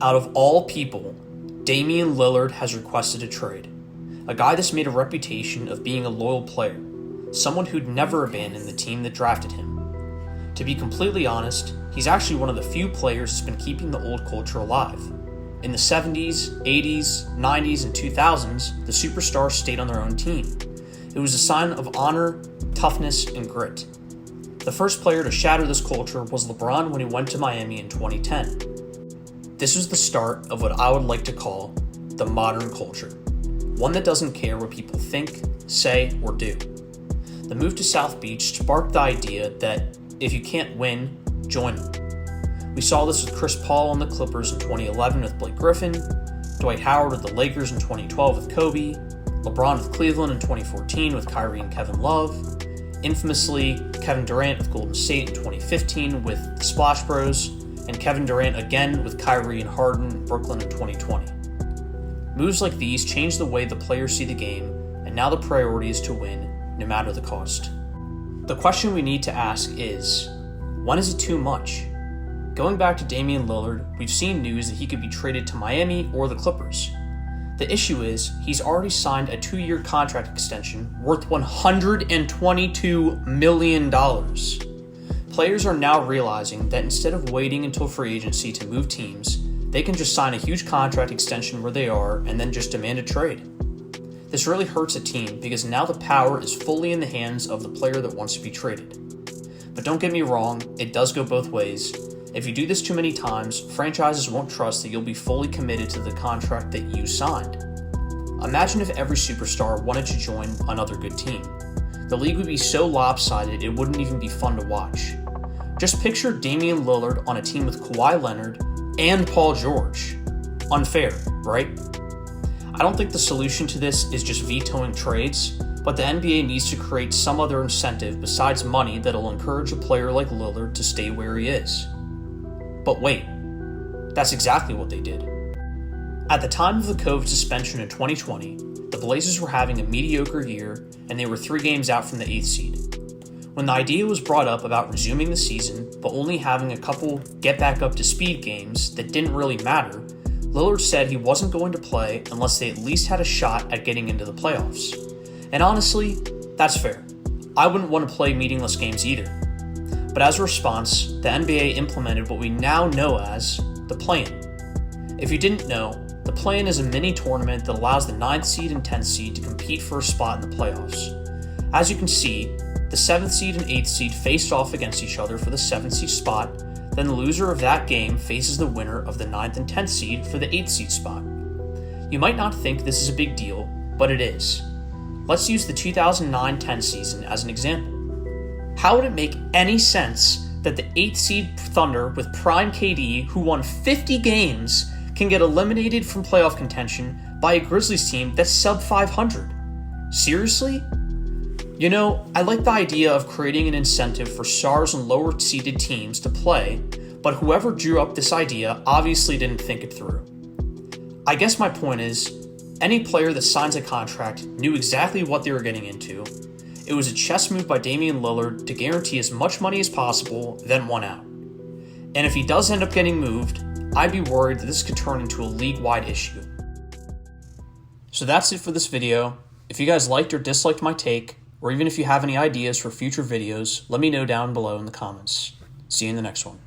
Out of all people, Damian Lillard has requested a trade. A guy that's made a reputation of being a loyal player, someone who'd never abandon the team that drafted him. To be completely honest, he's actually one of the few players that's been keeping the old culture alive. In the 70s, 80s, 90s, and 2000s, the superstars stayed on their own team. It was a sign of honor, toughness, and grit. The first player to shatter this culture was LeBron when he went to Miami in 2010. This was the start of what I would like to call the modern culture, one that doesn't care what people think, say, or do. The move to South Beach sparked the idea that if you can't win, join them. We saw this with Chris Paul on the Clippers in 2011 with Blake Griffin, Dwight Howard with the Lakers in 2012 with Kobe, LeBron with Cleveland in 2014 with Kyrie and Kevin Love, infamously Kevin Durant with Golden State in 2015 with the Splash Bros, and Kevin Durant again with Kyrie and Harden in Brooklyn in 2020. Moves like these change the way the players see the game, and now the priority is to win, no matter the cost. The question we need to ask is, when is it too much? Going back to Damian Lillard, we've seen news that he could be traded to Miami or the Clippers. The issue is, he's already signed a 2-year contract extension worth $122 million. Players are now realizing that instead of waiting until free agency to move teams, they can just sign a huge contract extension where they are and then just demand a trade. This really hurts a team because now the power is fully in the hands of the player that wants to be traded. But don't get me wrong, it does go both ways. If you do this too many times, franchises won't trust that you'll be fully committed to the contract that you signed. Imagine if every superstar wanted to join another good team. The league would be so lopsided it wouldn't even be fun to watch. Just picture Damian Lillard on a team with Kawhi Leonard and Paul George. Unfair, right? I don't think the solution to this is just vetoing trades, but the NBA needs to create some other incentive besides money that'll encourage a player like Lillard to stay where he is. But wait, that's exactly what they did. At the time of the COVID suspension in 2020, the Blazers were having a mediocre year and they were 3 games out from the 8th seed. When the idea was brought up about resuming the season, but only having a couple get back up to speed games that didn't really matter, Lillard said he wasn't going to play unless they at least had a shot at getting into the playoffs. And honestly, that's fair. I wouldn't want to play meaningless games either. But as a response, the NBA implemented what we now know as the play-in. If you didn't know, the play-in is a mini tournament that allows the 9th seed and 10th seed to compete for a spot in the playoffs. As you can see, the 7th seed and 8th seed faced off against each other for the 7th seed spot, then the loser of that game faces the winner of the 9th and 10th seed for the 8th seed spot. You might not think this is a big deal, but it is. Let's use the 2009-10 season as an example. How would it make any sense that the 8th seed Thunder with prime KD, who won 50 games, can get eliminated from playoff contention by a Grizzlies team that's sub 500? Seriously? You know, I like the idea of creating an incentive for stars and lower seeded teams to play, but whoever drew up this idea obviously didn't think it through. I guess my point is, any player that signs a contract knew exactly what they were getting into. It was a chess move by Damian Lillard to guarantee as much money as possible, then one out. And if he does end up getting moved, I'd be worried that this could turn into a league-wide issue. So that's it for this video. If you guys liked or disliked my take, or even if you have any ideas for future videos, let me know down below in the comments. See you in the next one.